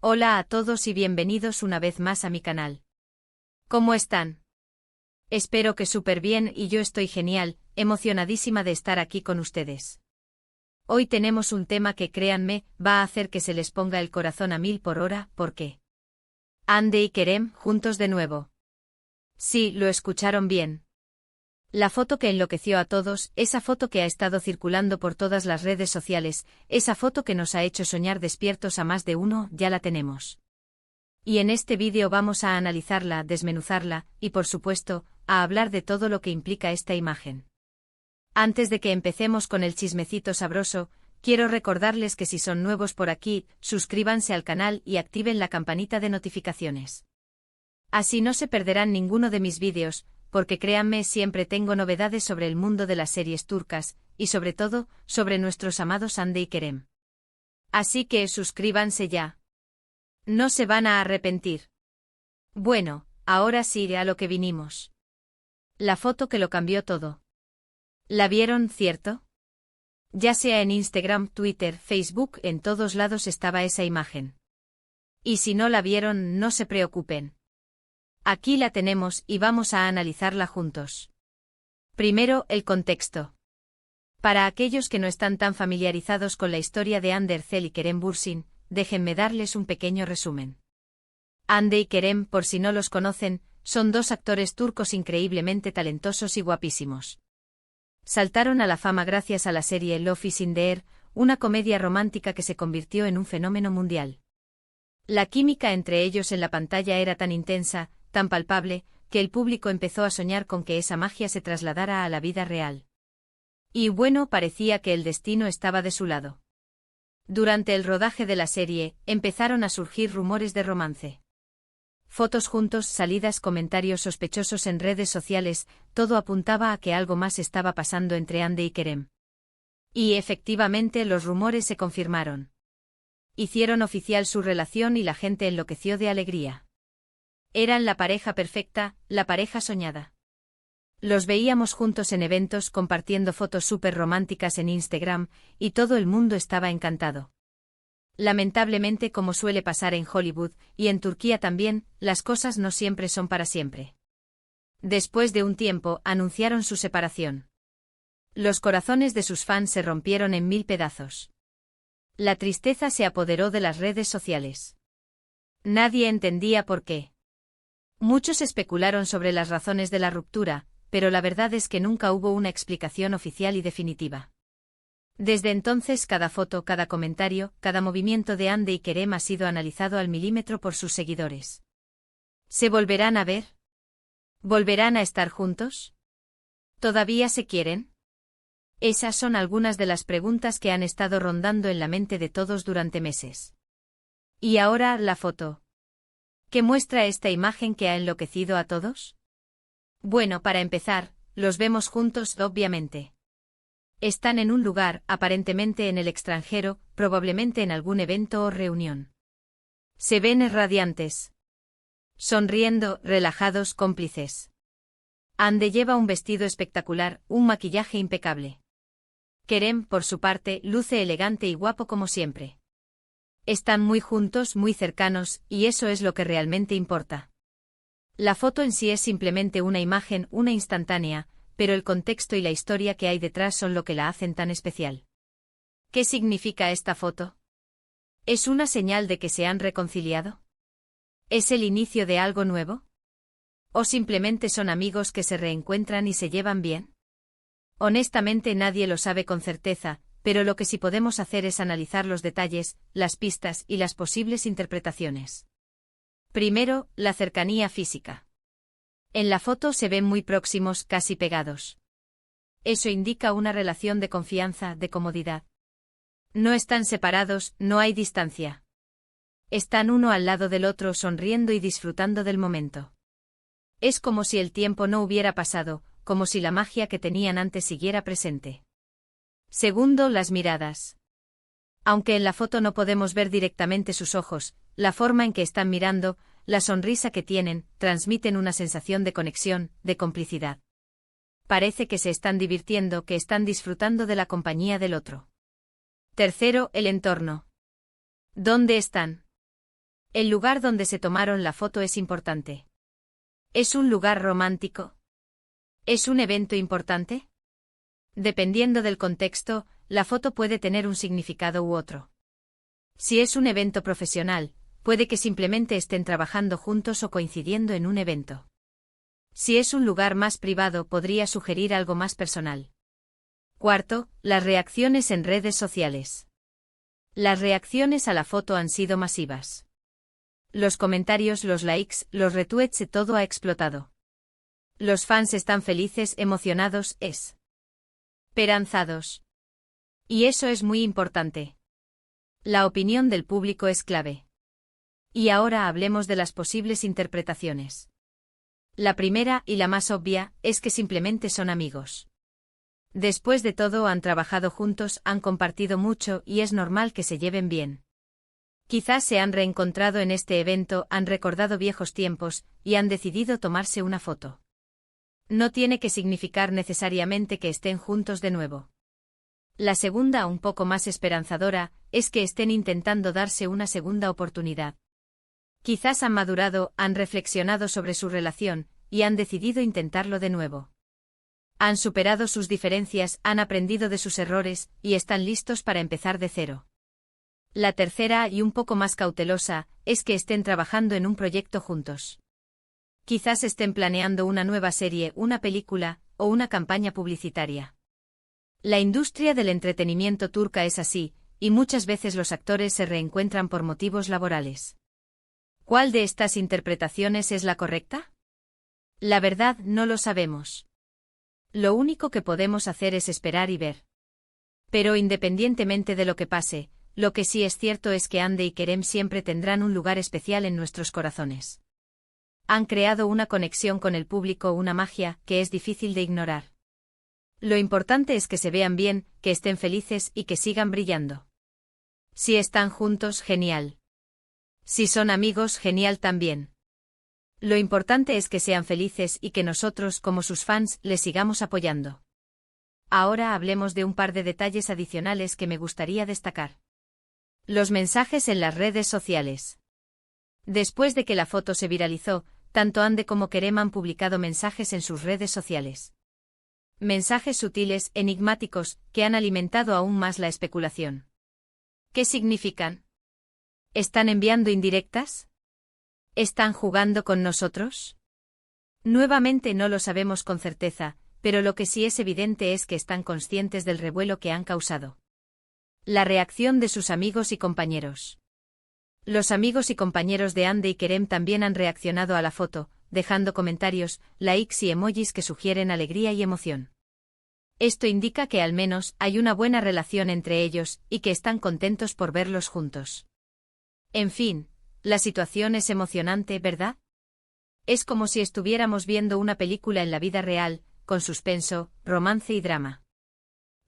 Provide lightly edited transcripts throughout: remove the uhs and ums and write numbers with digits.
Hola a todos y bienvenidos una vez más a mi canal. ¿Cómo están? Espero que súper bien y yo estoy genial, emocionadísima de estar aquí con ustedes. Hoy tenemos un tema que créanme, va a hacer que se les ponga el corazón a 1000 por hora, ¿por qué? Hande y Kerem, juntos de nuevo. Sí, lo escucharon bien. La foto que enloqueció a todos, esa foto que ha estado circulando por todas las redes sociales, esa foto que nos ha hecho soñar despiertos a más de uno, ya la tenemos. Y en este vídeo vamos a analizarla, desmenuzarla, y por supuesto, a hablar de todo lo que implica esta imagen. Antes de que empecemos con el chismecito sabroso, quiero recordarles que si son nuevos por aquí, suscríbanse al canal y activen la campanita de notificaciones. Así no se perderán ninguno de mis vídeos, porque créanme, siempre tengo novedades sobre el mundo de las series turcas, y sobre todo, sobre nuestros amados Hande y Kerem. Así que suscríbanse ya. No se van a arrepentir. Bueno, ahora sí a lo que vinimos. La foto que lo cambió todo. ¿La vieron, cierto? Ya sea en Instagram, Twitter, Facebook, en todos lados estaba esa imagen. Y si no la vieron, no se preocupen. Aquí la tenemos y vamos a analizarla juntos. Primero, el contexto. Para aquellos que no están tan familiarizados con la historia de Hande Erçel y Kerem Bürsin, déjenme darles un pequeño resumen. Hande y Kerem, por si no los conocen, son dos actores turcos increíblemente talentosos y guapísimos. Saltaron a la fama gracias a la serie Love is in the Air, una comedia romántica que se convirtió en un fenómeno mundial. La química entre ellos en la pantalla era tan intensa, tan palpable, que el público empezó a soñar con que esa magia se trasladara a la vida real. Y bueno, parecía que el destino estaba de su lado. Durante el rodaje de la serie, empezaron a surgir rumores de romance. Fotos juntos, salidas, comentarios sospechosos en redes sociales, todo apuntaba a que algo más estaba pasando entre Hande y Kerem. Y efectivamente los rumores se confirmaron. Hicieron oficial su relación y la gente enloqueció de alegría. Eran la pareja perfecta, la pareja soñada. Los veíamos juntos en eventos compartiendo fotos súper románticas en Instagram, y todo el mundo estaba encantado. Lamentablemente, como suele pasar en Hollywood, y en Turquía también, las cosas no siempre son para siempre. Después de un tiempo, anunciaron su separación. Los corazones de sus fans se rompieron en 1000 pedazos. La tristeza se apoderó de las redes sociales. Nadie entendía por qué. Muchos especularon sobre las razones de la ruptura, pero la verdad es que nunca hubo una explicación oficial y definitiva. Desde entonces cada foto, cada comentario, cada movimiento de Hande y Kerem ha sido analizado al milímetro por sus seguidores. ¿Se volverán a ver? ¿Volverán a estar juntos? ¿Todavía se quieren? Esas son algunas de las preguntas que han estado rondando en la mente de todos durante meses. Y ahora, la foto. ¿Qué muestra esta imagen que ha enloquecido a todos? Bueno, para empezar, los vemos juntos, obviamente. Están en un lugar, aparentemente en el extranjero, probablemente en algún evento o reunión. Se ven radiantes. Sonriendo, relajados, cómplices. Hande lleva un vestido espectacular, un maquillaje impecable. Kerem, por su parte, luce elegante y guapo como siempre. Están muy juntos, muy cercanos, y eso es lo que realmente importa. La foto en sí es simplemente una imagen, una instantánea, pero el contexto y la historia que hay detrás son lo que la hacen tan especial. ¿Qué significa esta foto? ¿Es una señal de que se han reconciliado? ¿Es el inicio de algo nuevo? ¿O simplemente son amigos que se reencuentran y se llevan bien? Honestamente nadie lo sabe con certeza, pero lo que sí podemos hacer es analizar los detalles, las pistas y las posibles interpretaciones. Primero, la cercanía física. En la foto se ven muy próximos, casi pegados. Eso indica una relación de confianza, de comodidad. No están separados, no hay distancia. Están uno al lado del otro sonriendo y disfrutando del momento. Es como si el tiempo no hubiera pasado, como si la magia que tenían antes siguiera presente. Segundo, las miradas. Aunque en la foto no podemos ver directamente sus ojos, la forma en que están mirando, la sonrisa que tienen, transmiten una sensación de conexión, de complicidad. Parece que se están divirtiendo, que están disfrutando de la compañía del otro. Tercero, el entorno. ¿Dónde están? El lugar donde se tomaron la foto es importante. ¿Es un lugar romántico? ¿Es un evento importante? Dependiendo del contexto, la foto puede tener un significado u otro. Si es un evento profesional, puede que simplemente estén trabajando juntos o coincidiendo en un evento. Si es un lugar más privado, podría sugerir algo más personal. Cuarto, las reacciones en redes sociales. Las reacciones a la foto han sido masivas. Los comentarios, los likes, los retweets, todo ha explotado. Los fans están felices, emocionados, esperanzados. Y eso es muy importante. La opinión del público es clave. Y ahora hablemos de las posibles interpretaciones. La primera, y la más obvia, es que simplemente son amigos. Después de todo han trabajado juntos, han compartido mucho y es normal que se lleven bien. Quizás se han reencontrado en este evento, han recordado viejos tiempos, y han decidido tomarse una foto. No tiene que significar necesariamente que estén juntos de nuevo. La segunda, un poco más esperanzadora, es que estén intentando darse una segunda oportunidad. Quizás han madurado, han reflexionado sobre su relación, y han decidido intentarlo de nuevo. Han superado sus diferencias, han aprendido de sus errores, y están listos para empezar de cero. La tercera, y un poco más cautelosa, es que estén trabajando en un proyecto juntos. Quizás estén planeando una nueva serie, una película, o una campaña publicitaria. La industria del entretenimiento turca es así, y muchas veces los actores se reencuentran por motivos laborales. ¿Cuál de estas interpretaciones es la correcta? La verdad, no lo sabemos. Lo único que podemos hacer es esperar y ver. Pero independientemente de lo que pase, lo que sí es cierto es que Hande y Kerem siempre tendrán un lugar especial en nuestros corazones. Han creado una conexión con el público, una magia que es difícil de ignorar. Lo importante es que se vean bien, que estén felices y que sigan brillando. Si están juntos, genial. Si son amigos, genial también. Lo importante es que sean felices y que nosotros, como sus fans, les sigamos apoyando. Ahora hablemos de un par de detalles adicionales que me gustaría destacar. Los mensajes en las redes sociales. Después de que la foto se viralizó, tanto Hande como Kerem han publicado mensajes en sus redes sociales. Mensajes sutiles, enigmáticos, que han alimentado aún más la especulación. ¿Qué significan? ¿Están enviando indirectas? ¿Están jugando con nosotros? Nuevamente no lo sabemos con certeza, pero lo que sí es evidente es que están conscientes del revuelo que han causado. La reacción de sus amigos y compañeros. Los amigos y compañeros de Hande y Kerem también han reaccionado a la foto, dejando comentarios, likes y emojis que sugieren alegría y emoción. Esto indica que al menos hay una buena relación entre ellos y que están contentos por verlos juntos. En fin, la situación es emocionante, ¿verdad? Es como si estuviéramos viendo una película en la vida real, con suspenso, romance y drama.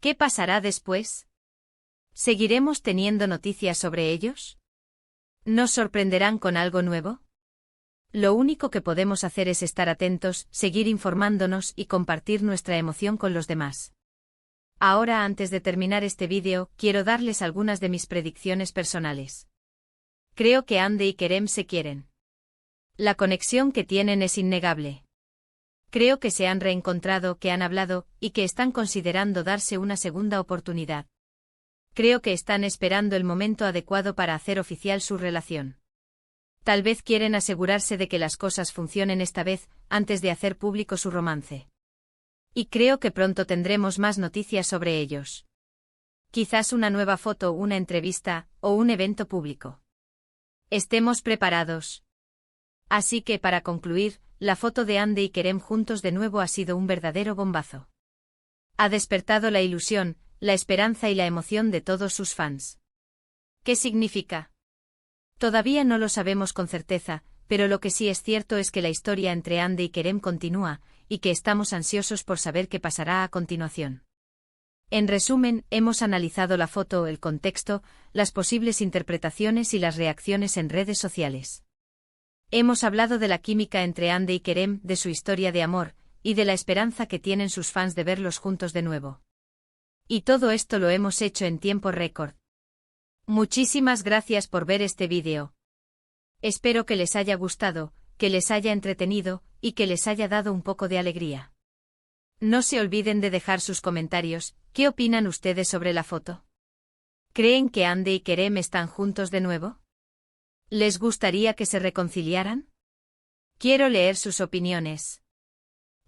¿Qué pasará después? ¿Seguiremos teniendo noticias sobre ellos? ¿Nos sorprenderán con algo nuevo? Lo único que podemos hacer es estar atentos, seguir informándonos y compartir nuestra emoción con los demás. Ahora, antes de terminar este vídeo, quiero darles algunas de mis predicciones personales. Creo que Hande y Kerem se quieren. La conexión que tienen es innegable. Creo que se han reencontrado, que han hablado, y que están considerando darse una segunda oportunidad. Creo que están esperando el momento adecuado para hacer oficial su relación. Tal vez quieren asegurarse de que las cosas funcionen esta vez, antes de hacer público su romance. Y creo que pronto tendremos más noticias sobre ellos. Quizás una nueva foto, una entrevista, o un evento público. Estemos preparados. Así que para concluir, la foto de Hande y Kerem juntos de nuevo ha sido un verdadero bombazo. Ha despertado la ilusión, la esperanza y la emoción de todos sus fans. ¿Qué significa? Todavía no lo sabemos con certeza, pero lo que sí es cierto es que la historia entre Hande y Kerem continúa, y que estamos ansiosos por saber qué pasará a continuación. En resumen, hemos analizado la foto, el contexto, las posibles interpretaciones y las reacciones en redes sociales. Hemos hablado de la química entre Hande y Kerem, de su historia de amor, y de la esperanza que tienen sus fans de verlos juntos de nuevo. Y todo esto lo hemos hecho en tiempo récord. Muchísimas gracias por ver este vídeo. Espero que les haya gustado, que les haya entretenido, y que les haya dado un poco de alegría. No se olviden de dejar sus comentarios. ¿Qué opinan ustedes sobre la foto? ¿Creen que Ande y Kerem están juntos de nuevo? ¿Les gustaría que se reconciliaran? Quiero leer sus opiniones.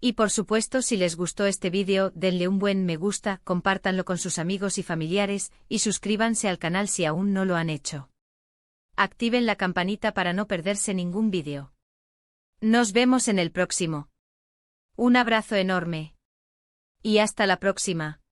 Y por supuesto, si les gustó este vídeo, denle un buen me gusta, compártanlo con sus amigos y familiares, y suscríbanse al canal si aún no lo han hecho. Activen la campanita para no perderse ningún vídeo. Nos vemos en el próximo. Un abrazo enorme. Y hasta la próxima.